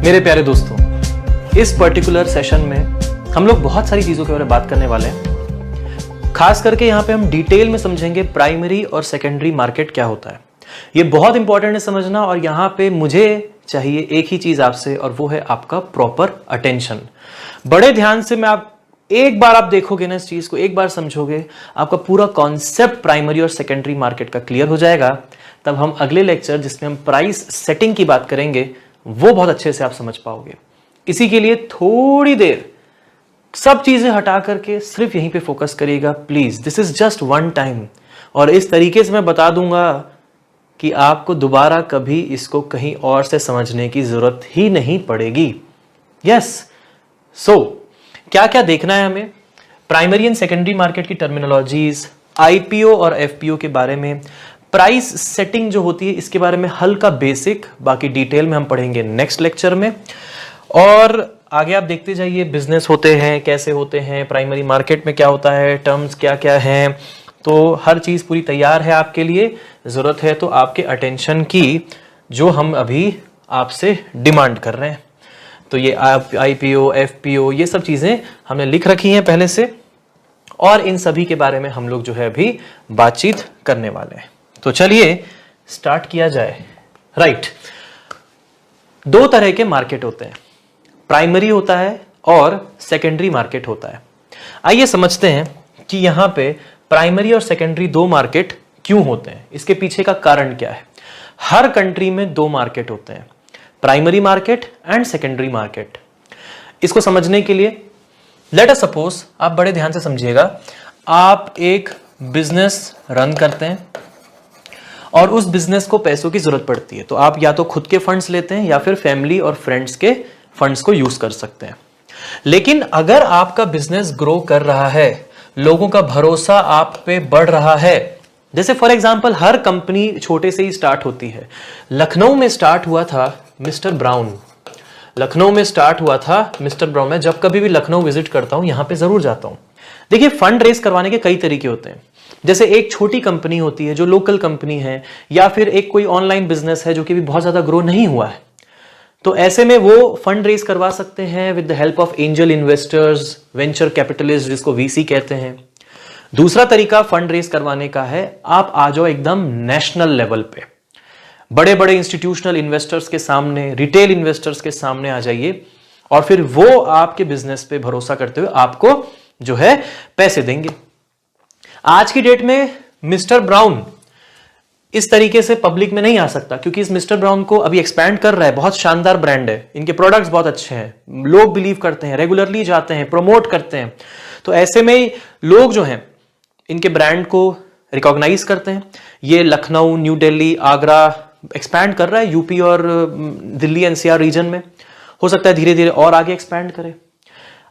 मेरे प्यारे दोस्तों, इस पर्टिकुलर सेशन में हम लोग बहुत सारी चीजों के बारे में बात करने वाले हैं। खास करके यहाँ पे हम डिटेल में समझेंगे प्राइमरी और सेकेंडरी मार्केट क्या होता है। ये बहुत इंपॉर्टेंट है समझना, और यहाँ पे मुझे चाहिए एक ही चीज आपसे, और वो है आपका प्रॉपर अटेंशन। बड़े ध्यान से एक बार आप देखोगे ना इस चीज को, एक बार समझोगे, आपका पूरा कॉन्सेप्ट प्राइमरी और सेकेंडरी मार्केट का क्लियर हो जाएगा। तब हम अगले लेक्चर जिसमें हम प्राइस सेटिंग की बात करेंगे वो बहुत अच्छे से आप समझ पाओगे। इसी के लिए थोड़ी देर सब चीजें हटा करके सिर्फ यहीं पे फोकस करिएगा please. This is just one time, और इस तरीके से मैं बता दूंगा कि आपको दोबारा कभी इसको कहीं और से समझने की जरूरत ही नहीं पड़ेगी। यस, सो क्या क्या देखना है हमें, प्राइमरी एंड सेकेंडरी मार्केट की टर्मिनोलॉजीज, आईपीओ और एफपीओ के बारे में, प्राइस सेटिंग जो होती है इसके बारे में हल्का बेसिक, बाकी डिटेल में हम पढ़ेंगे नेक्स्ट लेक्चर में। और आगे आप देखते जाइए, बिजनेस होते हैं कैसे होते हैं, प्राइमरी मार्केट में क्या होता है, टर्म्स क्या क्या हैं। तो हर चीज पूरी तैयार है आपके लिए। जरूरत है तो आपके अटेंशन की, जो हम अभी आपसे डिमांड कर रहे हैं। तो ये आईपीओ, एफपीओ, ये सब चीजें हमने लिख रखी हैं पहले से, और इन सभी के बारे में हम लोग जो है अभी बातचीत करने वाले हैं। तो चलिए स्टार्ट किया जाए। राइट, दो तरह के मार्केट होते हैं, प्राइमरी होता है और सेकेंडरी मार्केट होता है। आइए समझते हैं कि यहां पे प्राइमरी और सेकेंडरी दो मार्केट क्यों होते हैं, इसके पीछे का कारण क्या है। हर कंट्री में दो मार्केट होते हैं, primary market and secondary market. इसको समझने के लिए लेट अस सपोज, आप बड़े ध्यान से समझिएगा, आप एक बिजनेस रन करते हैं और उस बिजनेस को पैसों की जरूरत पड़ती है। तो आप या तो खुद के फंड्स लेते हैं या फिर फैमिली और फ्रेंड्स के फंड्स को यूज कर सकते हैं। लेकिन अगर आपका बिजनेस ग्रो कर रहा है, लोगों का भरोसा आप पे बढ़ रहा है, जैसे फॉर एग्जांपल हर कंपनी छोटे से ही स्टार्ट होती है। लखनऊ में स्टार्ट हुआ था मिस्टर ब्राउन, लखनऊ में स्टार्ट हुआ था मिस्टर ब्राउन। मैं जब कभी भी लखनऊ विजिट करता हूं, यहां पे जरूर जाता हूं। देखिए, फंड रेज करवाने के कई तरीके होते हैं। जैसे एक छोटी कंपनी होती है जो लोकल कंपनी है, या फिर एक कोई ऑनलाइन बिजनेस है जो कि भी बहुत ज्यादा ग्रो नहीं हुआ है, तो ऐसे में वो फंड रेज करवा सकते हैं with the help of angel investors, venture capitalist, जिसको वीसी कहते हैं। दूसरा तरीका फंड रेज करवाने का है, आप आ जाओ एकदम नेशनल लेवल पे, बड़े बड़े इंस्टीट्यूशनल इन्वेस्टर्स के सामने, रिटेल इन्वेस्टर्स के सामने आ जाइए, और फिर वो आपके बिजनेस पे भरोसा करते हुए आपको जो है पैसे देंगे। आज की डेट में मिस्टर ब्राउन इस तरीके से पब्लिक में नहीं आ सकता, क्योंकि इस मिस्टर ब्राउन को अभी एक्सपैंड कर रहा है, बहुत शानदार ब्रांड है, इनके प्रोडक्ट्स बहुत अच्छे हैं, लोग बिलीव करते हैं, रेगुलरली जाते हैं, प्रमोट करते हैं। तो ऐसे में लोग जो हैं इनके ब्रांड को रिकॉग्नाइज करते हैं। ये लखनऊ, न्यू दिल्ली, आगरा एक्सपैंड कर रहा है, यूपी और दिल्ली एनसीआर रीजन में। हो सकता है धीरे धीरे और आगे एक्सपैंड करे।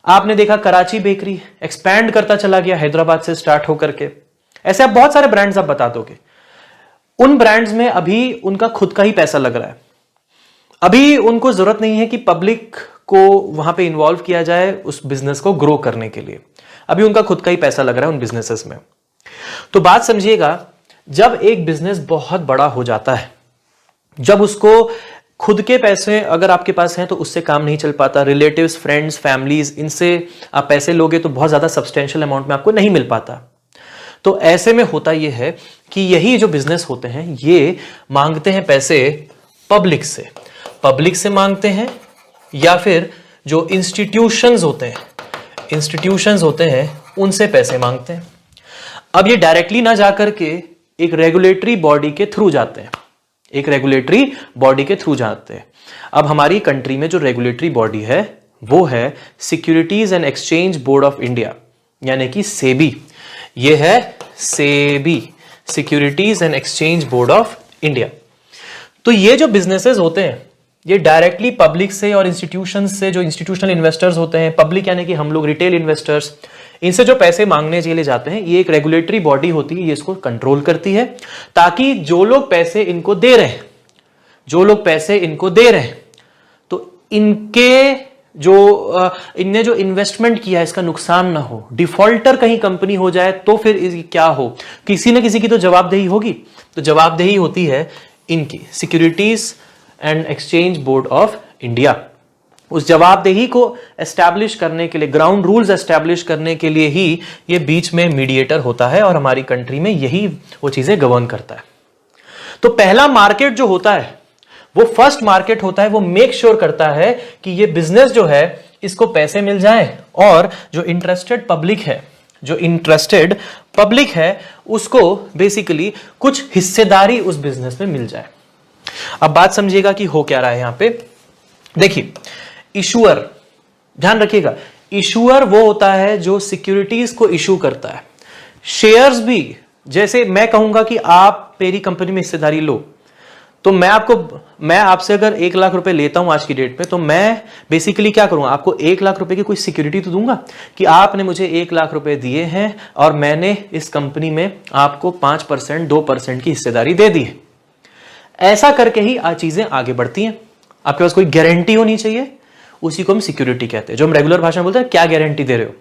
आपने देखा कराची बेकरी एक्सपैंड करता चला गया, हैदराबाद से स्टार्ट होकर के। ऐसे आप बहुत सारे ब्रांड्स आप बता दोगे। उन ब्रांड्स में अभी उनका खुद का ही पैसा लग रहा है, अभी उनको जरूरत नहीं है कि पब्लिक को वहां पे इन्वॉल्व किया जाए उस बिजनेस को ग्रो करने के लिए। अभी उनका खुद का ही पैसा लग रहा है उन बिजनेसेस में। तो बात समझिएगा, जब एक बिजनेस बहुत बड़ा हो जाता है, जब उसको खुद के पैसे अगर आपके पास हैं तो उससे काम नहीं चल पाता, रिलेटिव्स, फ्रेंड्स, फैमिलीज, इनसे आप पैसे लोगे तो बहुत ज्यादा सब्सटेंशियल अमाउंट में आपको नहीं मिल पाता। तो ऐसे में होता यह है कि यही जो बिजनेस होते हैं ये मांगते हैं पैसे पब्लिक से मांगते हैं, या फिर जो इंस्टीट्यूशंस होते हैं उनसे पैसे मांगते हैं। अब ये डायरेक्टली ना जाकर के एक रेगुलेटरी बॉडी के थ्रू जाते हैं, अब हमारी कंट्री में जो रेगुलेटरी बॉडी है वो है securities and exchange board of India, यानी कि सेबी। ये है SEBI, securities and exchange board of India. तो ये जो बिजनेसेस होते हैं ये डायरेक्टली पब्लिक से और इंस्टीट्यूशन से, जो इंस्टीट्यूशनल इन्वेस्टर्स होते हैं, पब्लिक यानी कि हम लोग रिटेल इन्वेस्टर्स, इनसे जो पैसे मांगने के लिए जाते हैं, ये एक रेगुलेटरी बॉडी होती है, ये इसको कंट्रोल करती है, ताकि जो लोग पैसे इनको दे रहे हैं तो इनने जो इन्वेस्टमेंट किया है इसका नुकसान ना हो, डिफॉल्टर कहीं कंपनी हो जाए तो फिर क्या हो, किसी न किसी की तो जवाबदेही होगी। तो जवाबदेही होती है इनकी, securities and exchange board of India. उस जवाबदेही को एस्टैब्लिश करने के लिए, ग्राउंड रूल्स एस्टैब्लिश करने के लिए ही ये बीच में मीडिएटर होता है और हमारी कंट्री में यही वो चीजें गवर्न करता है। तो पहला मार्केट जो होता है वो फर्स्ट मार्केट होता है, वो मेक श्योर करता है कि ये बिजनेस जो है इसको पैसे मिल जाए और जो इंटरेस्टेड पब्लिक है उसको बेसिकली कुछ हिस्सेदारी उस बिजनेस में मिल जाए। अब बात समझिएगा कि हो क्या रहा है यहां पे। देखिए, इशूअर, ध्यान रखिएगा, इशूअर वो होता है जो सिक्योरिटीज को इशू करता है। शेयर्स भी, जैसे मैं कहूंगा कि आप मेरी कंपनी में हिस्सेदारी लो, तो मैं आपसे अगर 1 लाख रुपए लेता हूं आज की डेट में, तो मैं बेसिकली क्या करूंगा, आपको 1 लाख रुपए की कोई सिक्योरिटी तो दूंगा कि आपने मुझे 1 लाख रुपए दिए हैं और मैंने इस कंपनी में आपको 5%, 2% की हिस्सेदारी दे दी है। ऐसा करके ही चीजें आगे बढ़ती हैं। आपके पास कोई गारंटी होनी चाहिए, उसी को हम सिक्योरिटी कहते हैं। जो हम रेगुलर भाषा में बोलते हैं क्या गारंटी दे रहे हो,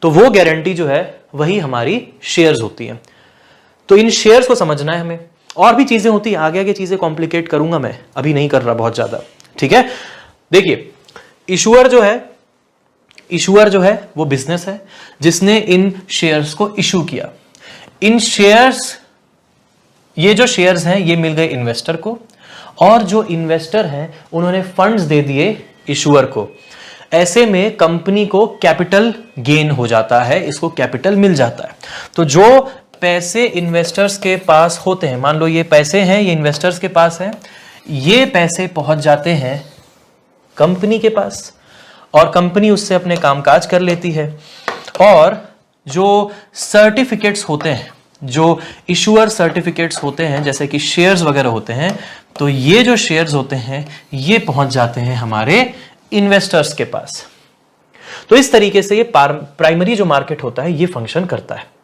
तो वो गारंटी जो है वही हमारी शेयर्स होती है। तो इन शेयर्स को समझना है हमें। और भी चीजें होती है, आगे आगे चीजें कॉम्प्लिकेट करूंगा, मैं अभी नहीं कर रहा बहुत ज्यादा, ठीक है। देखिए, इशूअर जो है वो बिजनेस है जिसने इन शेयर्स को इशू किया। इन शेयर्स, ये जो शेयर्स हैं ये मिल गए इन्वेस्टर को, और जो इन्वेस्टर हैं उन्होंने फंड्स दे दिए इशूअर को। ऐसे में कंपनी को कैपिटल गेन हो जाता है, इसको कैपिटल मिल जाता है। तो जो पैसे इन्वेस्टर्स के पास होते हैं, मान लो ये पैसे हैं, ये इन्वेस्टर्स के पास है, ये पैसे पहुंच जाते हैं कंपनी के पास और कंपनी उससे अपने कामकाज कर लेती है। और जो सर्टिफिकेट्स होते हैं, जो इशूअर सर्टिफिकेट्स होते हैं, जैसे कि शेयर्स वगैरह होते हैं, तो ये जो शेयर्स होते हैं ये पहुंच जाते हैं हमारे इन्वेस्टर्स के पास। तो इस तरीके से ये प्राइमरी जो मार्केट होता है ये फंक्शन करता है।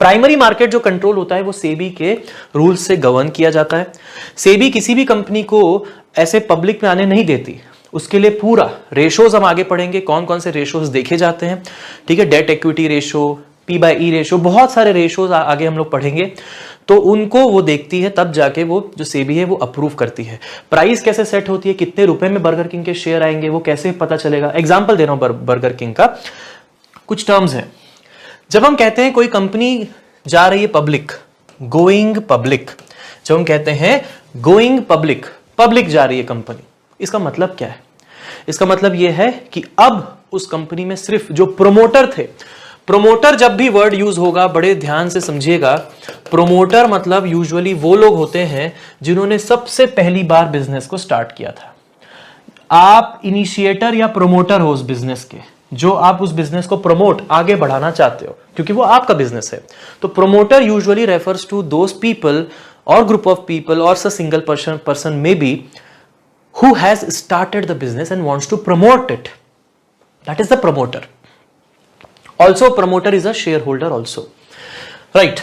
प्राइमरी मार्केट जो कंट्रोल होता है वो सेबी के रूल्स से गवर्न किया जाता है। सेबी किसी भी कंपनी को ऐसे पब्लिक में आने नहीं देती, उसके लिए पूरा रेशोज हम आगे पढ़ेंगे, कौन कौन से रेशोज देखे जाते हैं, ठीक है। Debt equity ratio, P/E ratio, बहुत सारे रेशोज आगे हम लोग पढ़ेंगे। तो उनको वो देखती है, तब जाके वो जो सेबी है वो अप्रूव करती है। प्राइस कैसे सेट होती है, कितने रुपए में बर्गर किंग के शेयर आएंगे, वो कैसे पता चलेगा। एग्जाम्पल दे रहा हूं बर्गर किंग का, कुछ टर्म्स हैं। जब हम कहते हैं कोई कंपनी जा रही है पब्लिक, गोइंग पब्लिक, जब हम कहते हैं गोइंग पब्लिक, पब्लिक जा रही है कंपनी, इसका मतलब क्या है। इसका मतलब यह है कि अब उस कंपनी में सिर्फ जो प्रोमोटर थे, प्रोमोटर जब भी वर्ड यूज होगा बड़े ध्यान से समझिएगा, प्रोमोटर मतलब यूजुअली वो लोग होते हैं जिन्होंने सबसे पहली बार बिजनेस को स्टार्ट किया था। आप इनिशिएटर या प्रोमोटर हो उस बिजनेस के, जो आप उस बिजनेस को प्रमोट, आगे बढ़ाना चाहते हो, क्योंकि वो आपका बिजनेस है। तो promoter usually refers to those people और ग्रुप ऑफ पीपल और single person may be who has started the business and wants to promote it. That is the promoter. Also, promoter is a shareholder also. Right.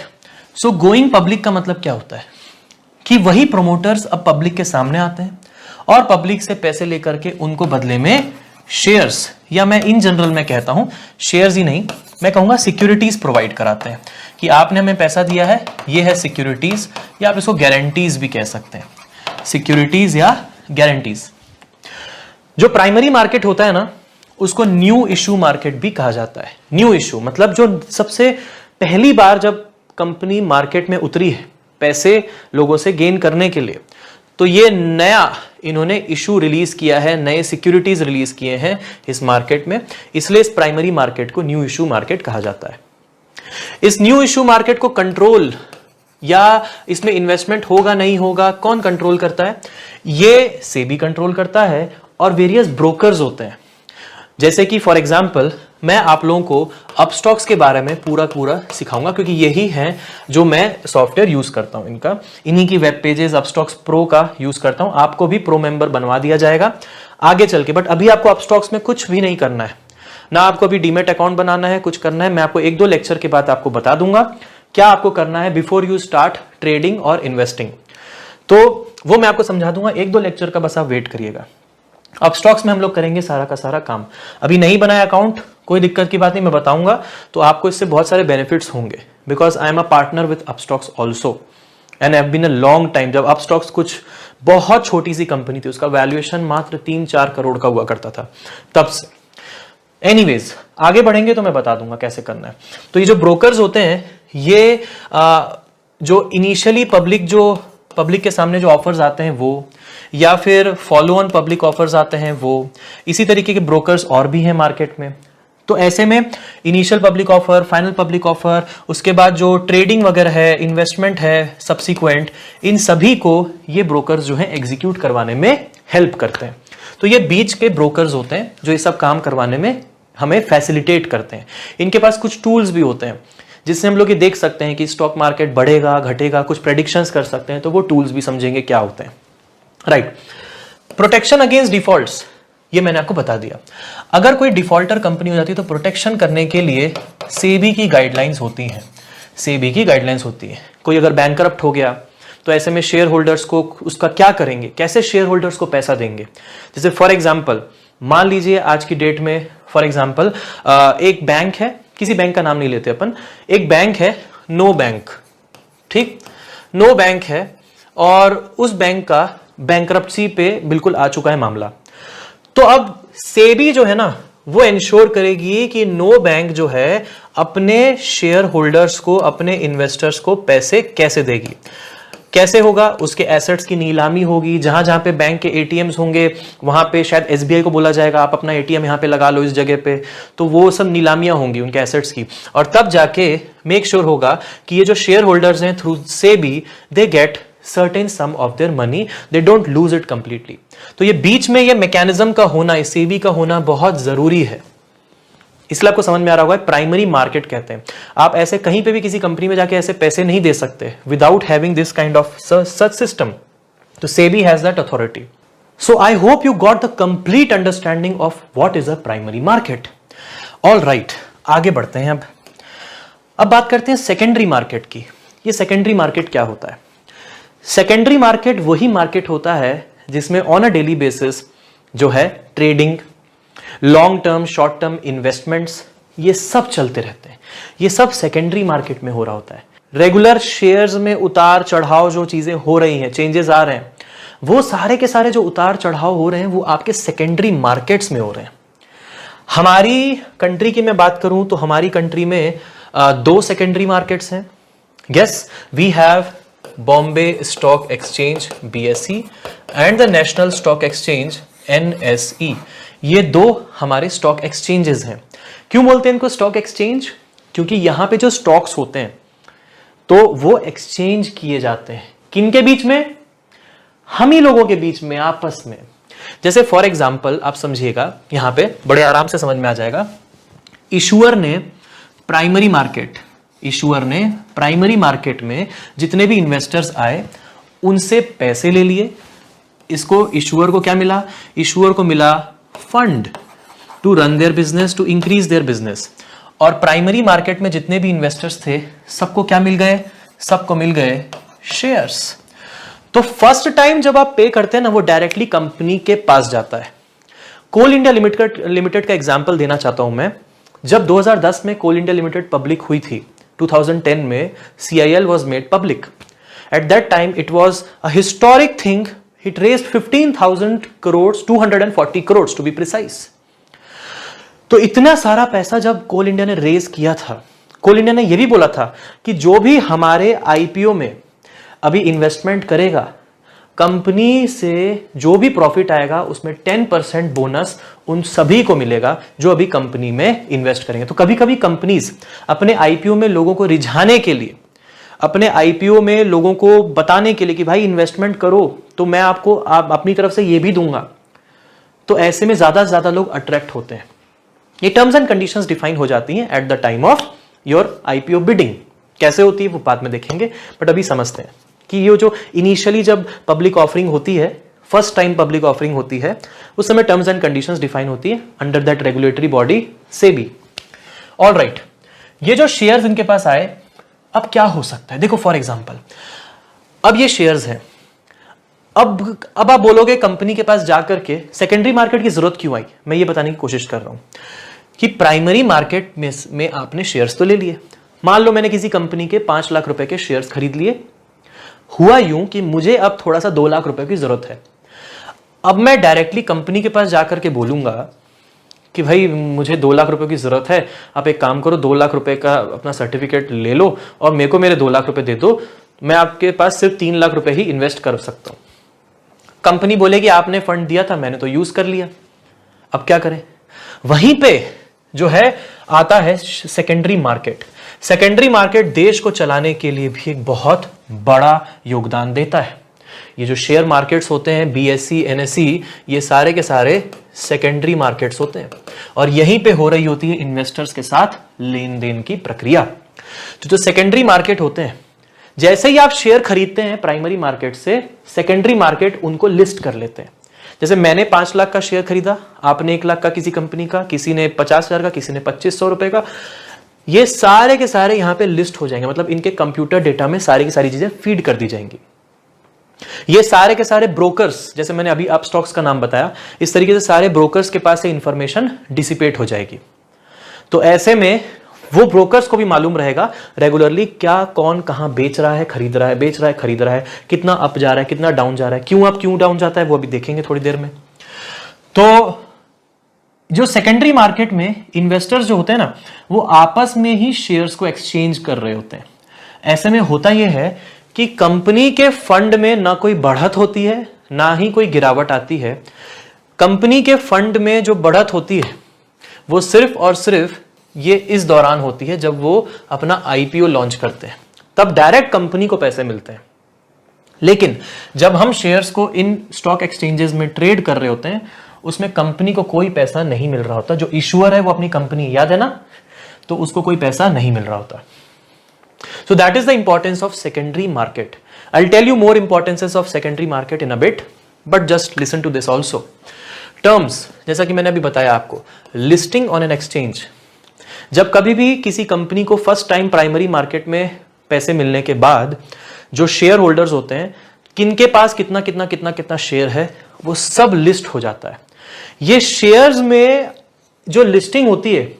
So, going public का मतलब क्या होता है कि वही promoters अब public के सामने आते हैं और public से पैसे लेकर के उनको बदले में shares, या मैं in general में कहता हूं shares ही नहीं, मैं कहूंगा securities provide कराते हैं कि आपने हमें पैसा दिया है, ये है securities, या आप इसको guarantees भी कह सकते हैं, securities या गारंटीज। जो प्राइमरी मार्केट होता है ना, उसको न्यू इशू मार्केट भी कहा जाता है। न्यू इशू मतलब जो सबसे पहली बार जब कंपनी मार्केट में उतरी है पैसे लोगों से गेन करने के लिए, तो ये नया इन्होंने इशू रिलीज किया है, नए सिक्योरिटीज रिलीज किए हैं इस मार्केट में, इसलिए इस प्राइमरी मार्केट को न्यू इशू मार्केट कहा जाता है। इस न्यू इशू मार्केट को कंट्रोल या इसमें इन्वेस्टमेंट होगा नहीं होगा कौन कंट्रोल करता है, ये सेबी कंट्रोल करता है और वेरियस ब्रोकर्स होते हैं। जैसे कि फॉर एग्जांपल मैं आप लोगों को अपस्टॉक्स के बारे में पूरा सिखाऊंगा, क्योंकि यही है जो मैं सॉफ्टवेयर यूज करता हूं, इनका इन्हीं की वेब पेजेस अपस्टॉक्स प्रो का यूज करता हूं। आपको भी प्रो मेंबर बनवा दिया जाएगा आगे चल के, बट अभी आपको अपस्टॉक्स में कुछ भी नहीं करना है, ना आपको अभी डीमेट अकाउंट बनाना है, कुछ करना है। मैं आपको 1-2 लेक्चर के बाद आपको बता दूंगा क्या आपको करना है बिफोर यू स्टार्ट ट्रेडिंग और इन्वेस्टिंग, तो वो मैं आपको समझा दूंगा। 1-2 लेक्चर का बस आप वेट करिएगा। अब स्टॉक्स में हम लोग करेंगे सारा का सारा काम। अभी नहीं बनाया अकाउंट, कोई दिक्कत की बात नहीं, मैं बताऊंगा, तो आपको इससे बहुत सारे बेनिफिट्स होंगे, because I am a partner with Upstox also and have been a long time. जब अपस्टॉक्स कुछ बहुत छोटी सी कंपनी थी, उसका वैल्यूएशन मात्र 3-4 करोड़ का हुआ करता था तब से। एनीवेज, आगे बढ़ेंगे तो मैं बता दूंगा कैसे करना है। तो ये जो ब्रोकर्स होते हैं, ये जो इनिशियली पब्लिक के सामने जो ऑफर्स आते हैं वो, या फिर फॉलो ऑन पब्लिक ऑफर्स आते हैं वो, इसी तरीके के ब्रोकर्स और भी हैं मार्केट में। तो ऐसे में initial public offer, final public offer, उसके बाद जो ट्रेडिंग वगैरह है, इन्वेस्टमेंट है सब्सिक्वेंट, इन सभी को ये ब्रोकर्स जो है एग्जीक्यूट करवाने में हेल्प करते हैं। तो ये बीच के ब्रोकर्स होते हैं जो ये सब काम करवाने में हमें फैसिलिटेट करते हैं। इनके पास कुछ टूल्स भी होते हैं जिससे हम लोग ये देख सकते हैं कि स्टॉक मार्केट बढ़ेगा घटेगा, कुछ प्रेडिक्शंस कर सकते हैं। तो वो टूल्स भी समझेंगे क्या होते हैं, राइट। प्रोटेक्शन अगेंस्ट डिफॉल्ट्स, ये मैंने आपको बता दिया। अगर कोई डिफॉल्टर कंपनी हो जाती है तो प्रोटेक्शन करने के लिए सेबी की गाइडलाइंस होती हैं। सेबी की गाइडलाइंस होती है। कोई अगर बैंकरप्ट हो गया तो ऐसे में शेयर होल्डर्स को उसका क्या करेंगे, कैसे शेयर होल्डर्स को पैसा देंगे। जैसे फॉर एग्जाम्पल मान लीजिए आज की डेट में फॉर एग्जाम्पल एक बैंक है, किसी बैंक का नाम नहीं लेते अपन, एक बैंक है नो बैंक, ठीक, नो बैंक है और उस बैंक का बैंकरप्सी पे बिल्कुल आ चुका है मामला। तो अब सेबी जो है ना वो इंश्योर करेगी कि नो बैंक जो है अपने शेयर होल्डर्स को, अपने इन्वेस्टर्स को पैसे कैसे देगी। कैसे होगा, उसके एसेट्स की नीलामी होगी। जहां जहां पे बैंक के एटीएम्स होंगे वहां पे शायद एसबीआई को बोला जाएगा आप अपना एटीएम यहां पे लगा लो इस जगह पे, तो वो सब नीलामियां होंगी उनके एसेट्स की। और तब जाके मेक श्योर होगा कि ये जो शेयर होल्डर्स हैं through SEBI they get certain some of their money, they don't lose it completely. तो ये बीच में ये मैकेनिज्म का होना, इस सेबी का होना बहुत जरूरी है। इसलिए आपको समझ में आ रहा होगा प्राइमरी मार्केट कहते हैं। आप ऐसे कहीं पे भी किसी कंपनी में जाके ऐसे पैसे नहीं दे सकते without having this kind of such system. तो SEBI has that authority. So I hope you got the complete understanding of what is a primary market. All right, आगे बढ़ते हैं। अब बात करते हैं सेकेंडरी मार्केट की। ये सेकेंडरी मार्केट क्या होता है? सेकेंडरी मार्केट वही मार्केट होता है जिसमें ऑन अ डेली बेसिस जो है trading, long term short term investments, ये सब चलते रहते हैं। ये सब सेकेंडरी मार्केट में हो रहा होता है। रेगुलर शेयर्स में उतार चढ़ाव जो चीजें हो रही हैं, चेंजेस आ रहे हैं, वो सारे के सारे जो उतार चढ़ाव हो रहे हैं वो आपके सेकेंडरी मार्केट्स में हो रहे हैं। हमारी कंट्री की मैं बात करूं तो हमारी कंट्री में 2 सेकेंडरी मार्केट्स हैं। Yes, we have Bombay stock exchange BSE and the national stock exchange NSE। ये 2 हमारे स्टॉक एक्सचेंजेस हैं। क्यों बोलते हैं इनको स्टॉक एक्सचेंज? क्योंकि यहां पे जो स्टॉक्स होते हैं तो वो एक्सचेंज किए जाते हैं। किनके बीच में? हम ही लोगों के बीच में, आपस में। जैसे फॉर एग्जाम्पल आप समझिएगा, यहां पे बड़े आराम से समझ में आ जाएगा। इशूअर ने प्राइमरी मार्केट में जितने भी इन्वेस्टर्स आए उनसे पैसे ले लिए। इसको इशूअर को क्या मिला? इशूअर को मिला fund to run their business, to increase their business. और प्राइमरी मार्केट में जितने भी इन्वेस्टर्स थे सबको क्या मिल गए? सबको मिल गए शेयर्स। तो फर्स्ट टाइम जब आप पे करते हैं ना वो डायरेक्टली कंपनी के पास जाता है। कोल इंडिया लिमिटेड का एग्जांपल देना चाहता हूं मैं। जब 2010 में कोल इंडिया लिमिटेड पब्लिक हुई थी, 2010 में CIL was made public. At that time it was a historic thing. It raised 15,000 crores, 240 crores to be precise. तो इतना सारा पैसा जब कोल इंडिया ने रेज किया था, कोल इंडिया ने यह भी बोला था कि जो भी हमारे IPO में अभी इन्वेस्टमेंट करेगा, कंपनी से जो भी प्रॉफिट आएगा उसमें 10% बोनस उन सभी को मिलेगा जो अभी कंपनी में इन्वेस्ट करेंगे। तो कभी कभी कंपनीज अपने IPO में लोगों को रिझाने के लिए, अपने IPO में लोगों को बताने के लिए कि भाई इन्वेस्टमेंट करो तो मैं आपको अपनी तरफ से ये भी दूंगा, तो ऐसे में ज्यादा से ज्यादा लोग अट्रैक्ट होते हैं। ये टर्म्स एंड कंडीशंस डिफाइन हो जाती हैं at the time of your IPO bidding. कैसे होती है वो बाद में देखेंगे, बट अभी समझते हैं कि ये जो इनिशियली जब पब्लिक ऑफरिंग होती है, फर्स्ट टाइम पब्लिक ऑफरिंग होती है, उस समय टर्म्स एंड कंडीशंस डिफाइन होती है under that regulatory body SEBI. All right, ये जो शेयर्स इनके पास आए, अब क्या हो सकता है? देखो फॉर एग्जांपल, अब ये शेयर्स हैं। अब आप बोलोगे कंपनी के पास जाकर के सेकेंडरी मार्केट की जरूरत क्यों आई? मैं ये बताने की कोशिश कर रहा हूं कि प्राइमरी मार्केट में आपने शेयर्स तो ले लिए। मान लो मैंने किसी कंपनी के 5 लाख रुपए के शेयर्स खरीद लिए। हुआ यूं कि मुझे अब थोड़ा सा 2 लाख रुपए की जरूरत है। अब मैं डायरेक्टली कंपनी के पास जाकर के बोलूंगा कि भाई मुझे 2 लाख रुपए की जरूरत है, आप एक काम करो 2 लाख रुपए का अपना सर्टिफिकेट ले लो और मेरे को मेरे 2 लाख रुपए दे दो, मैं आपके पास सिर्फ 3 लाख रुपए ही इन्वेस्ट कर सकता हूं। कंपनी बोलेगी आपने फंड दिया था, मैंने तो यूज कर लिया, अब क्या करें? वहीं पे जो है आता है सेकेंडरी मार्केट। सेकेंडरी मार्केट देश को चलाने के लिए भी एक बहुत बड़ा योगदान देता है। ये जो शेयर मार्केट्स होते हैं, बीएसई, एनएसई, ये सारे के सारे सेकेंडरी मार्केट्स होते हैं और यहीं पे हो रही होती है इन्वेस्टर्स के साथ लेन देन की प्रक्रिया। जो सेकेंडरी मार्केट होते हैं, जैसे ही आप शेयर खरीदते हैं प्राइमरी मार्केट से, सेकेंडरी मार्केट उनको लिस्ट कर लेते हैं। जैसे मैंने 5 लाख का शेयर खरीदा, आपने 1 लाख का किसी कंपनी का, किसी ने 50,000 का, किसी ने 2500 रुपए का, ये सारे के सारे यहां पे लिस्ट हो जाएंगे। मतलब इनके कंप्यूटर डेटा में सारी की सारी चीजें फीड कर दी जाएंगी। ये सारे के सारे ब्रोकर्स, जैसे मैंने अभी आप स्टॉक्स का नाम बताया, इस तरीके से सारे ब्रोकर्स के पास से इंफॉर्मेशन डिसिपेट हो जाएगी। तो ऐसे में वो ब्रोकर्स को भी मालूम रहेगा रेगुलरली क्या कौन कहां बेच रहा है, खरीद रहा है, बेच रहा है, खरीद रहा है, कितना अप जा रहा है, कितना डाउन जा रहा है, क्यों अप क्यों डाउन जाता है, वो अभी देखेंगे थोड़ी देर में। तो जो सेकेंडरी मार्केट में इन्वेस्टर्स जो होते हैं ना, वो आपस में ही शेयर्स को एक्सचेंज कर रहे होते हैं। ऐसे में होता यह है कि कंपनी के फंड में ना कोई बढ़त होती है, ना ही कोई गिरावट आती है। कंपनी के फंड में जो बढ़त होती है वो सिर्फ और सिर्फ ये इस दौरान होती है जब वो अपना आईपीओ लॉन्च करते हैं, तब डायरेक्ट कंपनी को पैसे मिलते हैं। लेकिन जब हम शेयर्स को इन स्टॉक एक्सचेंजेस में ट्रेड कर रहे होते हैं, उसमें कंपनी को कोई पैसा नहीं मिल रहा होता। जो इशूअर है वो अपनी कंपनी, याद है ना, तो उसको कोई पैसा नहीं मिल रहा होता। So that is the importance of secondary market. I'll tell you more importances of secondary market in a bit, but just listen to this also. Terms, जैसा कि मैंने अभी बताया आपको, listing on an exchange. जब कभी भी किसी कंपनी को फर्स्ट टाइम प्राइमरी मार्केट में पैसे मिलने के बाद जो शेयर होल्डर्स होते हैं, किनके पास कितना कितना कितना कितना शेयर है, वो सब लिस्ट हो जाता है। ये शेयर्स में जो लिस्टिंग होती है,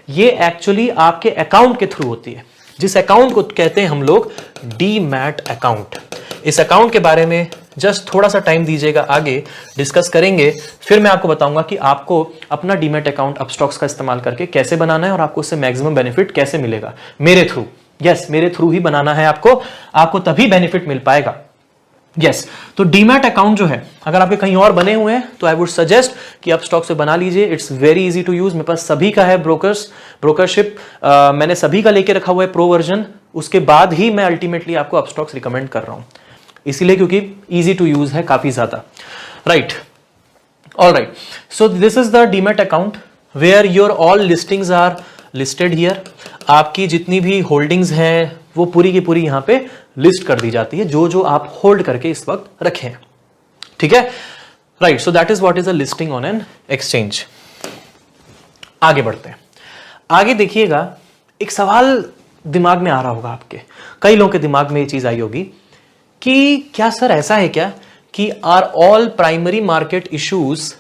ये एक्चुअली आपके अकाउंट के थ्रू होती है, जिस अकाउंट को कहते हैं हम लोग डीमैट अकाउंट। इस अकाउंट के बारे में जस्ट थोड़ा सा टाइम दीजिएगा, आगे डिस्कस करेंगे। फिर मैं आपको बताऊंगा कि आपको अपना डीमैट अकाउंट अपस्टॉक्स का इस्तेमाल करके कैसे बनाना है और आपको उससे मैक्सिमम बेनिफिट कैसे मिलेगा। मेरे थ्रू, यस, मेरे थ्रू ही बनाना है आपको तभी बेनिफिट मिल पाएगा। यस, तो डीमैट अकाउंट जो है, अगर आपके कहीं और बने हुए हैं तो आई वुड सजेस्ट कि आप स्टॉक से बना लीजिए। It's very easy to use. मेरे पास सभी का है ब्रोकरशिप, मैंने सभी का लेके रखा हुआ है प्रो वर्जन। उसके बाद ही मैं अल्टीमेटली आपको अपस्टॉक्स रिकमेंड कर रहा हूं, इसीलिए क्योंकि इजी टू यूज है काफी ज्यादा। Right, alright, so this is the demat account where your all listings are listed here. आपकी जितनी भी होल्डिंग्स हैं वो पूरी की पूरी यहां पे लिस्ट कर दी जाती है, जो जो आप होल्ड करके इस वक्त रखे हैं। ठीक है, right, so that is what is a listing on an exchange. आगे बढ़ते हैं। आगे देखिएगा, एक सवाल दिमाग में आ रहा होगा आपके, कई लोगों के दिमाग में ये चीज आई होगी कि क्या सर ऐसा है क्या कि are all primary market issues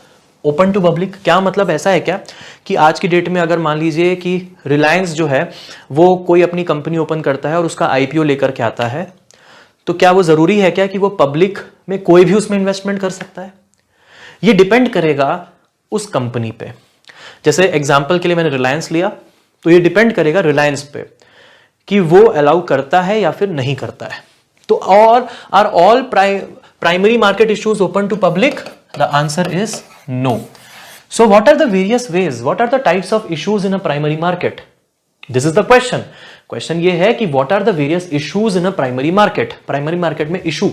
open to public? क्या मतलब ऐसा है क्या कि आज की डेट में अगर मान लीजिए कि रिलायंस जो है वो कोई अपनी कंपनी ओपन करता है और उसका आईपीओ लेकर के आता है, तो क्या वो जरूरी है क्या कि वो पब्लिक में कोई भी उसमें इन्वेस्टमेंट कर सकता है? ये डिपेंड करेगा उस कंपनी पे। जैसे एग्जांपल के लिए मैंने रिलायंस लिया, तो ये डिपेंड करेगा रिलायंस पे कि वो अलाउ करता है या फिर नहीं करता है। तो और are all primary market issues open to public? The answer is no. So what are the various ways? What are the types of issues in a primary market? This is the question. Question ये है कि what are the various issues in a primary market? Primary market में issue.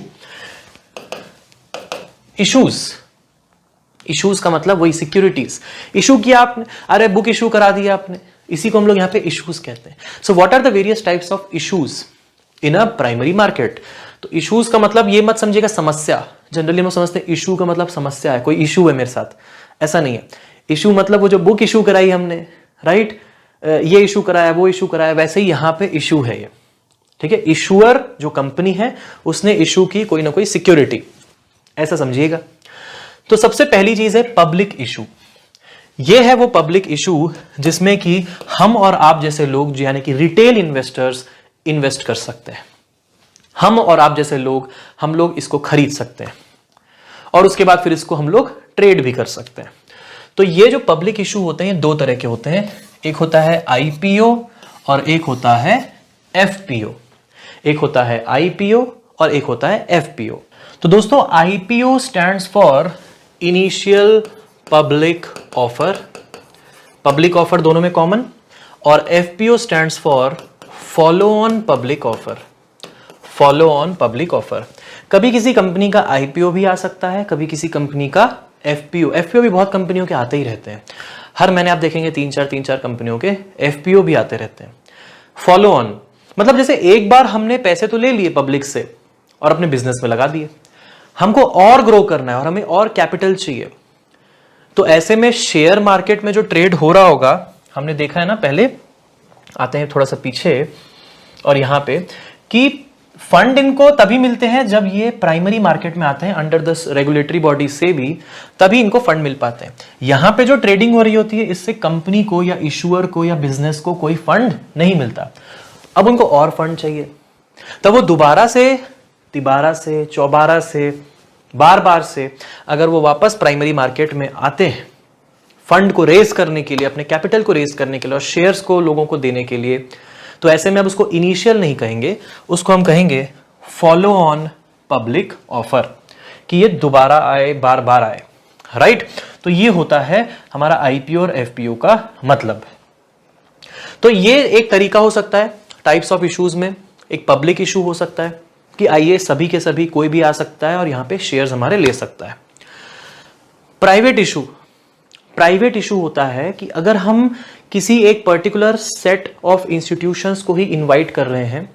Issues का मतलब वही securities. Issue किया आपने, अरे बुक इशू करा दिया आपने, इसी को हम लोग यहाँ पे issues कहते हैं. So what are the various types of issues in a primary market? तो इश्यूज का मतलब ये मत समझिएगा समस्या। जनरली हम समझते हैं इशू का मतलब समस्या है, कोई इशू है मेरे साथ, ऐसा नहीं है। इशू मतलब वो जो बुक इशू कराई हमने, राइट, ये इशू कराया, वो इशू कराया, वैसे ही यहां पे इशू है ये। ठीक है, इशूअर जो कंपनी है उसने इशू की कोई ना कोई सिक्योरिटी, ऐसा समझिएगा। तो सबसे पहली चीज है पब्लिक इशू। ये है वो पब्लिक इशू जिसमें कि हम और आप जैसे लोग यानी कि रिटेल इन्वेस्टर्स इन्वेस्ट कर सकते हैं। हम और आप जैसे लोग, हम लोग इसको खरीद सकते हैं और उसके बाद फिर इसको हम लोग ट्रेड भी कर सकते हैं। तो ये जो पब्लिक इशू होते हैं, दो तरह के होते हैं, एक होता है आईपीओ और एक होता है एफपीओ। एक होता है आईपीओ और एक होता है एफपीओ। तो दोस्तों, IPO stands for initial public offer, public offer दोनों में कॉमन, और FPO stands for follow on public offer, follow on public offer. कभी किसी कंपनी का आईपीओ भी आ सकता है, कभी किसी कंपनी का एफपीओ। एफपीओ भी बहुत कंपनियों के आते ही रहते हैं, हर महीने आप देखेंगे तीन चार कंपनियों के एफपीओ भी आते रहते हैं। फॉलो ऑन मतलब जैसे एक बार हमने पैसे तो ले लिए पब्लिक से और अपने बिजनेस में लगा दिए, हमको और ग्रो करना है और हमें और कैपिटल चाहिए, तो ऐसे में शेयर मार्केट में जो ट्रेड हो रहा होगा, हमने देखा है ना, पहले आते हैं थोड़ा सा पीछे और यहां पे, कि फंड इनको तभी मिलते हैं जब ये प्राइमरी मार्केट में आते हैं अंडर द रेगुलेटरी बॉडी से भी, तभी इनको फंड मिल पाते हैं। यहां पे जो ट्रेडिंग हो रही होती है, इससे कंपनी को या इशूअर को या बिजनेस को कोई फंड नहीं मिलता, अब उनको और फंड चाहिए, तब वो दोबारा से, तिबारा से, चौबारा से, बार बार से अगर वो वापस प्राइमरी मार्केट में आते हैं फंड को रेज करने के लिए, अपने कैपिटल को रेज करने के लिए और शेयर्स को लोगों को देने के लिए, तो ऐसे में अब उसको इनिशियल नहीं कहेंगे, उसको हम कहेंगे फॉलो ऑन पब्लिक ऑफर, कि ये दोबारा आए, बार बार आए, राइट। तो ये होता है हमारा आईपीओ और एफपीओ का मतलब। तो ये एक तरीका हो सकता है टाइप्स ऑफ इश्यूज में। एक पब्लिक इशू हो सकता है कि आइए सभी के सभी कोई भी आ सकता है और यहां पे शेयर्स हमारे ले सकता है। प्राइवेट इशू, प्राइवेट इशू होता है कि अगर हम किसी एक पर्टिकुलर सेट ऑफ इंस्टीट्यूशंस को ही इनवाइट कर रहे हैं,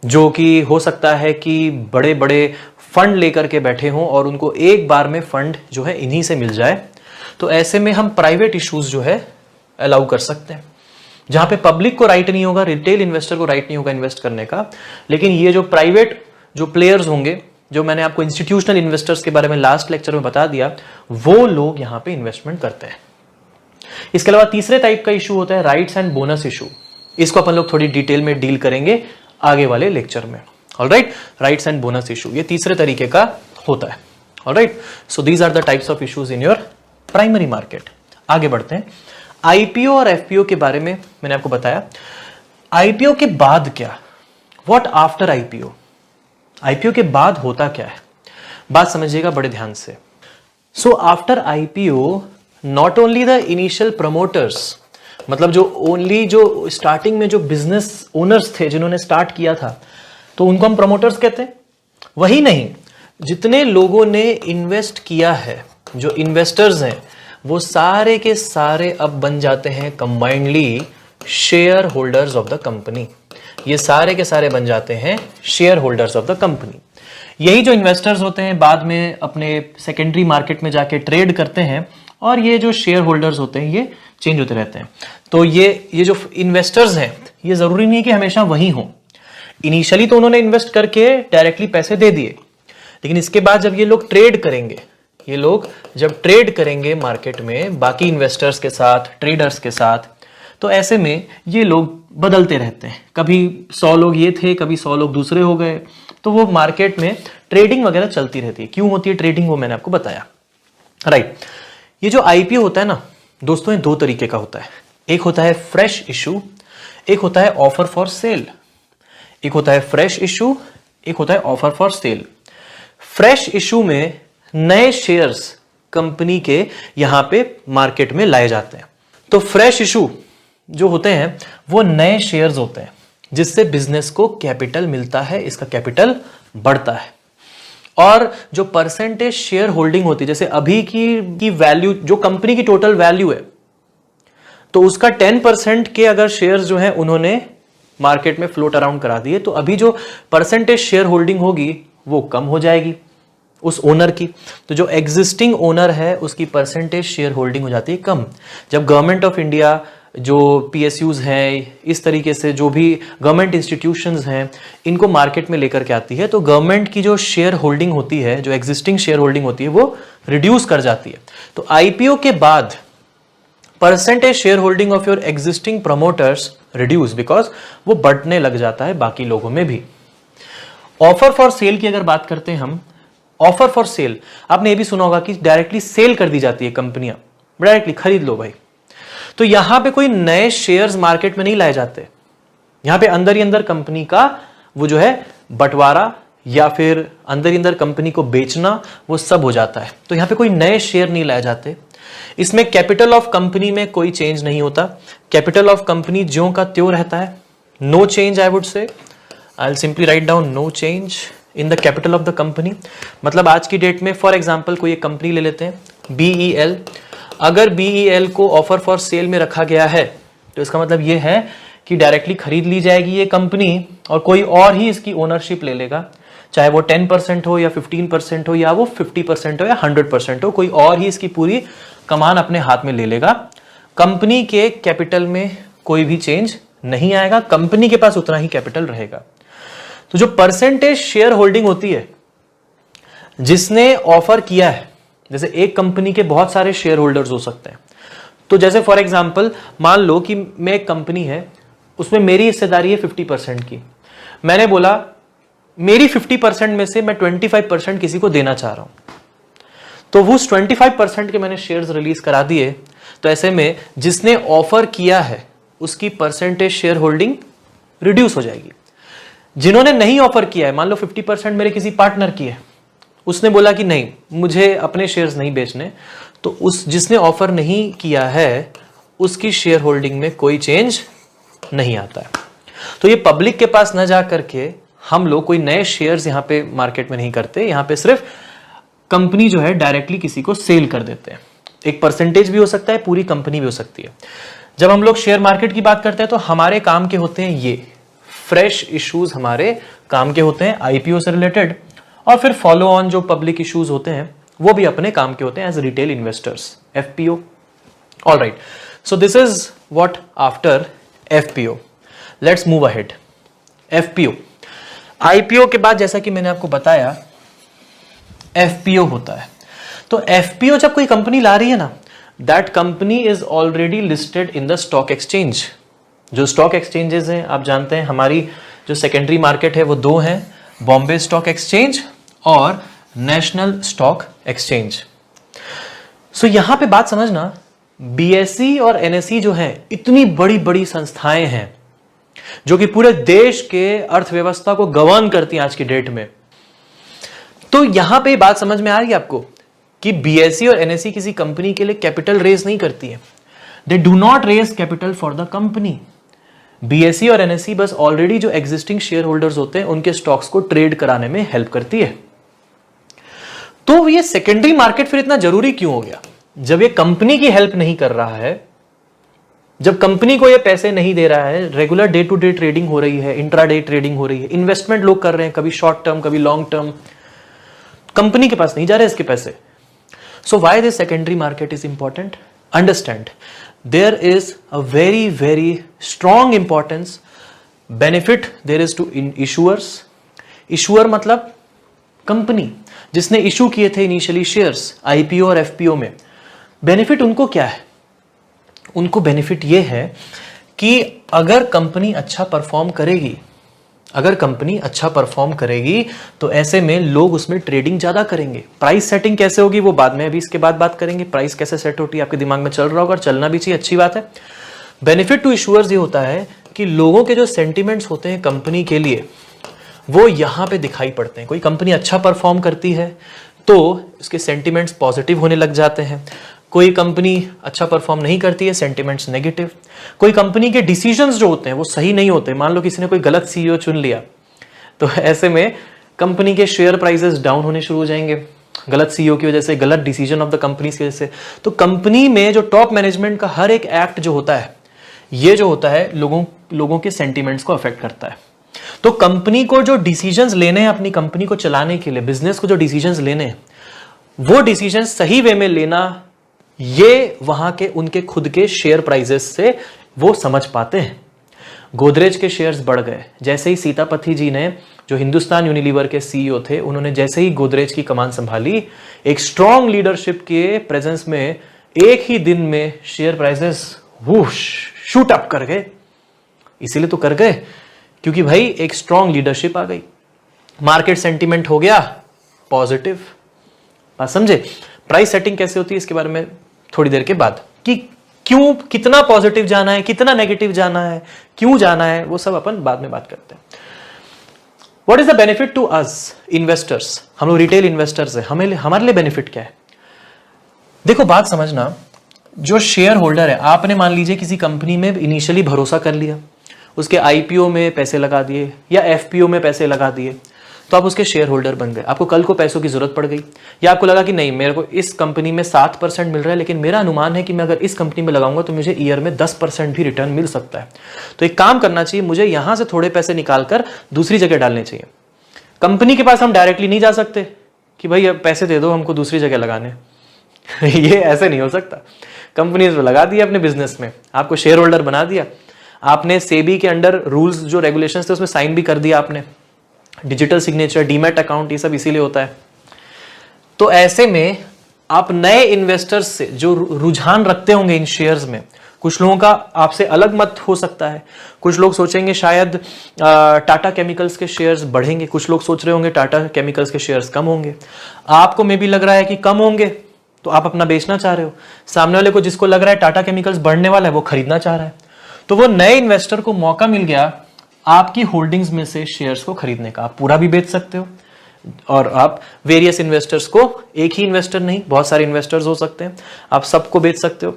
जो कि हो सकता है कि बड़े बड़े फंड लेकर के बैठे हों और उनको एक बार में फंड जो है इन्हीं से मिल जाए, तो ऐसे में हम प्राइवेट इश्यूज जो है अलाउ कर सकते हैं, जहां पे पब्लिक को राइट नहीं होगा, रिटेल इन्वेस्टर को राइट नहीं होगा इन्वेस्ट करने का, लेकिन ये जो प्राइवेट जो प्लेयर्स होंगे, जो मैंने आपको इंस्टीट्यूशनल इन्वेस्टर्स के बारे में लास्ट लेक्चर में बता दिया, वो लोग यहां पे इन्वेस्टमेंट करते हैं। इसके अलावा तीसरे टाइप का इशू होता है राइट्स एंड बोनस इशू। इसको अपन लोग थोड़ी डिटेल में डील करेंगे आगे वाले लेक्चर में। Alright, rights and bonus issue ये तीसरे तरीके का होता है। Alright, so these are the types of issues in your primary market. आगे बढ़ते हैं। आईपीओ और एफपीओ के बारे में मैंने आपको बताया। आईपीओ के बाद क्या, व्हाट आफ्टर आईपीओ, आईपीओ के बाद होता क्या है, बात समझिएगा बड़े ध्यान से। So after IPO not only the initial promoters, मतलब जो ओनली जो स्टार्टिंग में जो बिजनेस ओनर्स थे जिन्होंने स्टार्ट किया था, तो उनको हम प्रमोटर्स कहते हैं। वही नहीं, जितने लोगों ने इन्वेस्ट किया है, जो इन्वेस्टर्स हैं, वो सारे के सारे अब बन जाते हैं combinedly share holders of the company. ये सारे के सारे बन जाते हैं share holders of the company. यही जो इन्वेस्टर्स होते हैं बाद में अपने सेकेंडरी मार्केट में जाके ट्रेड करते हैं, और ये जो शेयर होल्डर्स होते हैं ये चेंज होते रहते हैं। तो ये जो इन्वेस्टर्स हैं, ये जरूरी नहीं कि हमेशा वही हों। इनिशियली तो उन्होंने इन्वेस्ट करके डायरेक्टली पैसे दे दिए, लेकिन इसके बाद जब ये लोग ट्रेड करेंगे, ये लोग जब ट्रेड करेंगे मार्केट में बाकी इन्वेस्टर्स के साथ, ट्रेडर्स के साथ, तो ऐसे में ये लोग बदलते रहते हैं। कभी 100 लोग ये थे, कभी 100 लोग दूसरे हो गए, तो वो मार्केट में ट्रेडिंग वगैरह चलती रहती है। क्यों होती है ट्रेडिंग, वो मैंने आपको बताया। राइट, ये जो आईपीओ होता है ना दोस्तों, ये दो तरीके का होता है। एक होता है फ्रेश इशू, एक होता है ऑफर फॉर सेल। एक होता है फ्रेश इशू, एक होता है offer for sale. Fresh issue में नए शेयर्स कंपनी के यहां पे मार्केट में लाए जाते हैं। तो फ्रेश इशू जो होते हैं वो नए शेयर्स होते हैं, जिससे बिजनेस को कैपिटल मिलता है, इसका कैपिटल बढ़ता है। और जो परसेंटेज शेयर होल्डिंग होती है, जैसे अभी की वैल्यू, जो कंपनी की टोटल वैल्यू है, तो उसका 10% के अगर शेयर्स जो हैं उन्होंने मार्केट में फ्लोट अराउंड करा दिए, तो अभी जो परसेंटेज शेयर होल्डिंग होगी वो कम हो जाएगी उस ओनर की। तो जो एग्जिस्टिंग ओनर है उसकी परसेंटेज शेयर होल्डिंग हो जाती है कम। जब गवर्नमेंट ऑफ इंडिया, जो पीएसयूज हैं, इस तरीके से जो भी गवर्नमेंट इंस्टीट्यूशंस हैं, इनको मार्केट में लेकर के आती है, तो गवर्नमेंट की जो शेयर होल्डिंग होती है, जो एग्जिस्टिंग शेयर होल्डिंग होती है, वो रिड्यूस कर जाती है। तो आईपीओ के बाद percentage share holding of your existing promoters reduce, because वो बढ़ने लग जाता है बाकी लोगों में भी। ऑफर फॉर सेल की अगर बात करते हैं हम, ऑफर फॉर सेल आपने ये भी सुना होगा कि डायरेक्टली सेल कर दी जाती है, कंपनियां डायरेक्टली खरीद लो भाई। तो यहां पे कोई नए शेयर्स मार्केट में नहीं लाए जाते, यहां पे अंदर ही अंदर कंपनी का वो जो है बंटवारा या फिर अंदर ही अंदर कंपनी को बेचना वो सब हो जाता है। तो यहां पे कोई नए शेयर नहीं लाए जाते। इसमें कैपिटल ऑफ कंपनी में कोई चेंज नहीं होता, कैपिटल ऑफ कंपनी ज्यों का त्यों रहता है। No change, I would say, I will simply write down no change in the capital of the company. मतलब आज की डेट में फॉर एग्जांपल कोई एक कंपनी ले लेते हैं BEL, अगर BEL को ऑफर फॉर सेल में रखा गया है तो इसका मतलब यह है कि डायरेक्टली खरीद ली जाएगी ये कंपनी और कोई और ही इसकी ओनरशिप ले लेगा, चाहे वो 10% हो या 15% हो या वो 50% हो या 100% हो, कोई और ही इसकी पूरी कमान अपने हाथ में ले लेगा। कंपनी के कैपिटल में कोई भी चेंज नहीं आएगा, कंपनी के पास उतना ही कैपिटल रहेगा। तो जो परसेंटेज शेयर होल्डिंग होती है जिसने ऑफर किया है, जैसे एक कंपनी के बहुत सारे शेयर होल्डर्स हो सकते हैं, तो जैसे फॉर एग्जांपल मान लो कि मैं एक कंपनी है, उसमें मेरी हिस्सेदारी है 50% की, मैंने बोला मेरी 50% में से मैं 25% किसी को देना चाह रहा हूं, तो वो 25% के मैंने शेयर्स रिलीज करा दिए, तो ऐसे में जिसने ऑफर किया है उसकी परसेंटेज शेयर होल्डिंग रिड्यूस हो जाएगी। जिन्होंने नहीं ऑफर किया है, मान लो 50% मेरे किसी पार्टनर की है, उसने बोला कि नहीं मुझे अपने शेयर्स नहीं बेचने, तो उस जिसने ऑफर नहीं किया है उसकी शेयर होल्डिंग में कोई चेंज नहीं आता है। तो ये पब्लिक के पास न जा करके हम लोग कोई नए शेयर्स यहां पे मार्केट में नहीं करते, यहां पे सिर्फ कंपनी जो है डायरेक्टली किसी को सेल कर देते हैं। एक परसेंटेज भी हो सकता है, पूरी कंपनी भी हो सकती है। जब हम लोग शेयर मार्केट की बात करते हैं तो हमारे काम के होते हैं ये फ्रेश इश्यूज, हमारे काम के होते हैं IPO से रिलेटेड, और फिर फॉलो ऑन जो पब्लिक इश्यूज होते हैं वो भी अपने काम के होते हैं as retail investors, FPO। All right, so this is what after FPO। Let's move ahead. FPO, IPO के बाद जैसा कि मैंने आपको बताया FPO होता है। तो FPO जब कोई कंपनी ला रही है ना, that company is already listed in the stock exchange. जो स्टॉक एक्सचेंजेस हैं आप जानते हैं, हमारी जो सेकेंडरी मार्केट है वो दो हैं, बॉम्बे स्टॉक एक्सचेंज और नेशनल स्टॉक एक्सचेंज। सो यहां पे बात समझना, BSE और NSE जो है इतनी बड़ी बड़ी संस्थाएं हैं जो कि पूरे देश के अर्थव्यवस्था को गवर्न करती हैं आज की डेट में। तो यहां पे बात समझ में आ रही है आपको कि BSE और NSE किसी कंपनी के लिए कैपिटल रेज नहीं करती है। They do not raise capital for the company. BSE और NSE बस ऑलरेडी जो एग्जिस्टिंग शेयर होल्डर्स होते हैं उनके स्टॉक्स को ट्रेड कराने में हेल्प करती है। तो ये सेकेंडरी मार्केट फिर इतना जरूरी क्यों हो गया? जब ये कंपनी की हेल्प नहीं कर रहा है, जब कंपनी को ये पैसे नहीं दे रहा है, regular day to day trading हो रही है, इंट्राडे ट्रेडिंग हो रही है, इन्वेस्टमेंट लोग कर रहे हैं, कभी शॉर्ट टर्म कभी लॉन्ग टर्म, कंपनी के पास नहीं जा रहे इसके पैसे। So why this secondary market is important? Understand, there is a very very strong importance, benefit there is to issuers. Issuer मतलब कंपनी जिसने इशू किए थे इनिशियली शेयर्स IPO और FPO में। बेनिफिट उनको क्या है? उनको बेनिफिट ये है कि अगर कंपनी अच्छा परफॉर्म करेगी, अगर कंपनी अच्छा परफॉर्म करेगी तो ऐसे में लोग उसमें ट्रेडिंग ज्यादा करेंगे। प्राइस सेटिंग कैसे होगी वो बाद में, अभी इसके बाद बात करेंगे। प्राइस कैसे सेट होती है आपके दिमाग में चल रहा होगा, चलना भी चाहिए, अच्छी बात है। बेनिफिट टू इशूअर्स ये होता है कि लोगों के जो सेंटिमेंट्स होते हैं कंपनी के लिए वो यहां पे दिखाई पड़ते हैं। कोई कंपनी अच्छा परफॉर्म करती है तो इसके सेंटिमेंट्स पॉजिटिव होने लग जाते हैं, कोई कंपनी अच्छा परफॉर्म नहीं करती है, सेंटिमेंट्स नेगेटिव। कोई कंपनी के डिसीजंस जो होते हैं वो सही नहीं होते, मान लो किसी ने कोई गलत CEO चुन लिया, तो ऐसे में कंपनी के शेयर प्राइसेस डाउन होने शुरू हो जाएंगे, गलत CEO की वजह से, गलत डिसीजन ऑफ द कंपनीज की वजह से। तो कंपनी में जो टॉप मैनेजमेंट का हर एक एक्ट जो होता है, ये जो होता है लोगों के सेंटिमेंट्स को अफेक्ट करता है। तो कंपनी को जो डिसीजंस लेने हैं अपनी कंपनी को चलाने के लिए, बिजनेस को जो डिसीजंस लेने हैं, वो डिसीजंस सही वे में लेना, ये वहां के उनके खुद के शेयर प्राइसेस से वो समझ पाते हैं। गोदरेज के शेयर्स बढ़ गए जैसे ही सीतापति जी ने, जो हिंदुस्तान यूनिलीवर के CEO थे, उन्होंने जैसे ही गोदरेज की कमान संभाली, एक स्ट्रॉन्ग लीडरशिप के प्रेजेंस में एक ही दिन में शेयर प्राइसेस शूट अप कर गए। इसीलिए तो कर गए क्योंकि भाई एक स्ट्रॉन्ग लीडरशिप आ गई। मार्केट सेंटीमेंट हो गया पॉजिटिव। बात समझे? प्राइस सेटिंग कैसे होती है इसके बारे में थोड़ी देर के बाद, कि क्यों, कितना पॉजिटिव जाना है, कितना नेगेटिव जाना है, क्यों जाना है, वो सब अपन बाद में बात करते हैं। What is the benefit to us investors? हम लोग रिटेल इन्वेस्टर्स हैं, हमारे लिए बेनिफिट क्या है? देखो बात समझना, जो शेयर होल्डर है, आपने मान लीजिए किसी कंपनी में इनिशियली भरोसा कर लिया, उसके आईपीओ में पैसे लगा दिए या एफपीओ में पैसे लगा दिए, तो आप उसके शेयर होल्डर बन गए। आपको कल को पैसों की जरूरत पड़ गई, या आपको लगा कि नहीं मेरे को इस कंपनी में 7% मिल रहा है, लेकिन मेरा अनुमान है कि मैं अगर इस कंपनी में लगाऊंगा तो मुझे ईयर में 10% भी रिटर्न मिल सकता है। तो एक काम करना चाहिए, मुझे यहां से थोड़े पैसे निकालकर दूसरी जगह डालने चाहिए। कंपनी के पास हम डायरेक्टली नहीं जा सकते कि भाई अब पैसे दे दो हमको दूसरी जगह लगाने ये ऐसे नहीं हो सकता। कंपनी ने लगा दिया अपने बिजनेस में, आपको शेयर होल्डर बना दिया, आपने सेबी के अंडर रूल्स जो रेगुलेशंस थे उसमें साइन भी कर दिया आपने, डिजिटल सिग्नेचर, डीमैट अकाउंट, ये सब इसीलिए होता है। तो ऐसे में आप नए इन्वेस्टर्स से जो रुझान रखते होंगे इन शेयर्स में, कुछ लोगों का आपसे अलग मत हो सकता है। कुछ लोग सोचेंगे शायद टाटा केमिकल्स के शेयर्स बढ़ेंगे, कुछ लोग सोच रहे होंगे टाटा केमिकल्स के शेयर्स कम होंगे। आपको मे भी लग रहा है कि कम होंगे तो आप अपना बेचना चाह रहे हो, सामने वाले को जिसको लग रहा है टाटा केमिकल्स बढ़ने वाला है वो खरीदना चाह रहा है। तो वो नए इन्वेस्टर को मौका मिल गया आपकी होल्डिंग्स में से शेयर्स को खरीदने का। आप पूरा भी बेच सकते हो, और आप वेरियस इन्वेस्टर्स को, एक ही इन्वेस्टर नहीं बहुत सारे इन्वेस्टर्स हो सकते हैं, आप सबको बेच सकते हो।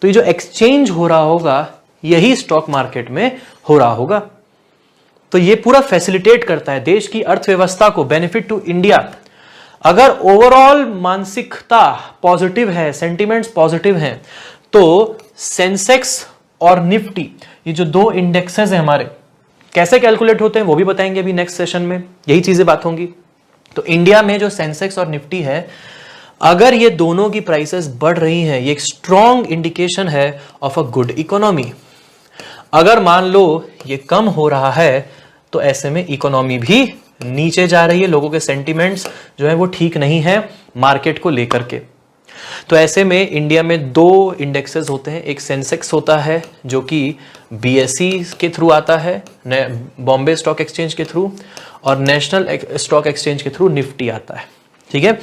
तो ये जो एक्सचेंज हो रहा होगा यही स्टॉक मार्केट में हो रहा होगा। तो ये पूरा फैसिलिटेट करता है देश की अर्थव्यवस्था को, बेनिफिट टू इंडिया। अगर ओवरऑल मानसिकता पॉजिटिव है, सेंटिमेंट्स पॉजिटिव हैं, तो सेंसेक्स और निफ्टी, ये जो दो इंडेक्सेस हैं हमारे, कैसे कैलकुलेट होते हैं वो भी बताएंगे अभी नेक्स्ट सेशन में, यही चीजें बात होंगी। तो इंडिया में जो सेंसेक्स और निफ्टी है, अगर ये दोनों की प्राइसेस बढ़ रही हैं, ये एक स्ट्रॉन्ग इंडिकेशन है ऑफ अ गुड इकोनॉमी। अगर मान लो ये कम हो रहा है तो ऐसे में इकोनॉमी भी नीचे जा रही है, लोगों के सेंटिमेंट्स जो है वो ठीक नहीं है मार्केट को लेकर के। तो ऐसे में इंडिया में दो इंडेक्सेस होते हैं, एक सेंसेक्स होता है जो कि बीएसई के थ्रू आता है, बॉम्बे स्टॉक एक्सचेंज के थ्रू, और नेशनल स्टॉक एक्सचेंज के थ्रू निफ्टी आता है, ठीक है।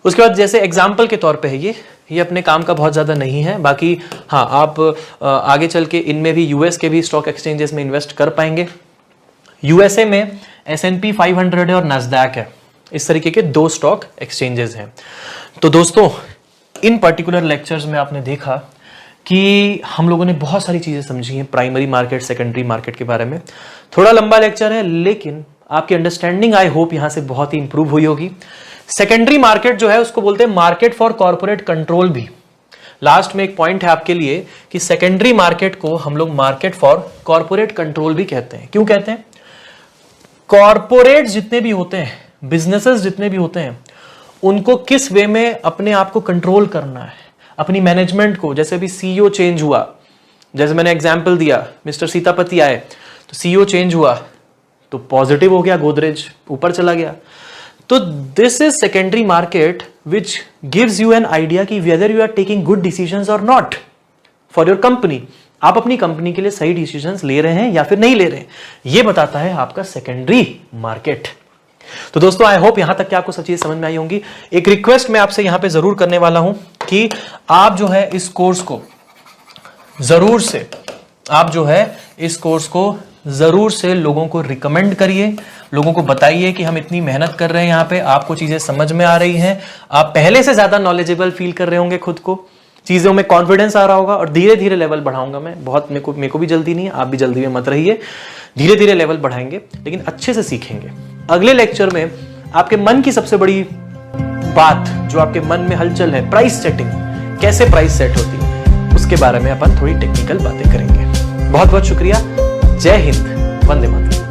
उसके बाद जैसे एग्जाम्पल के तौर पे है ये अपने काम का बहुत ज्यादा नहीं है, बाकी हाँ आप आगे चल के इनमें भी यूएस के भी स्टॉक एक्सचेंजेस में इन्वेस्ट कर पाएंगे। यूएसए में S&P 500 है और नैस्डैक है, इस तरीके के दो स्टॉक एक्सचेंजेस हैं। तो दोस्तों इन पर्टिकुलर लेक्चर्स में आपने देखा कि हम लोगों ने बहुत सारी चीजें समझी हैं प्राइमरी मार्केट, सेकेंडरी मार्केट के बारे में। थोड़ा लंबा लेक्चर है लेकिन आपकी अंडरस्टैंडिंग आई होप यहां से बहुत ही इंप्रूव हुई होगी। सेकेंडरी मार्केट जो है उसको बोलते हैं मार्केट फॉर कॉर्पोरेट कंट्रोल भी। लास्ट में एक पॉइंट है आपके लिए कि सेकेंडरी मार्केट को हम लोग मार्केट फॉर कॉर्पोरेट कंट्रोल भी कहते हैं। क्यों कहते हैं? कॉर्पोरेट जितने भी होते हैं, बिजनेसेस जितने भी होते हैं, उनको किस वे में अपने आप को कंट्रोल करना है, अपनी मैनेजमेंट को। जैसे अभी सीईओ चेंज हुआ, जैसे मैंने एग्जांपल दिया, मिस्टर सीतापति आए तो सीईओ चेंज हुआ तो पॉजिटिव हो गया, गोदरेज ऊपर चला गया। तो this is secondary market which gives you an idea कि whether you are taking good decisions और नॉट फॉर योर कंपनी। आप अपनी कंपनी के लिए सही डिसीजंस ले रहे हैं या फिर नहीं ले रहे हैं, ये बताता है आपका सेकेंडरी मार्केट। तो दोस्तों आई होप यहां तक कि आपको सब चीजें समझ में आई होंगी। एक रिक्वेस्ट मैं आपसे यहां पे जरूर करने वाला हूं कि आप जो है इस कोर्स को जरूर से, आप जो है इस कोर्स को जरूर से लोगों को रिकमेंड करिए, लोगों को बताइए कि हम इतनी मेहनत कर रहे हैं यहाँ पे, आपको चीजें समझ में आ रही हैं, आप पहले से ज्यादा नॉलेजेबल फील कर रहे होंगे खुद को, चीजों में कॉन्फिडेंस आ रहा होगा, और धीरे धीरे लेवल बढ़ाऊंगा मैं। बहुत मेरे को भी जल्दी नहीं है, आप भी जल्दी में मत रहिए, धीरे धीरे लेवल बढ़ाएंगे लेकिन अच्छे से सीखेंगे। अगले लेक्चर में आपके मन की सबसे बड़ी बात, जो आपके मन में हलचल है, प्राइस सेटिंग, कैसे प्राइस सेट होती है, उसके बारे में अपन थोड़ी टेक्निकल बातें करेंगे। बहुत बहुत शुक्रिया। जय हिंद, वंदे मातरम।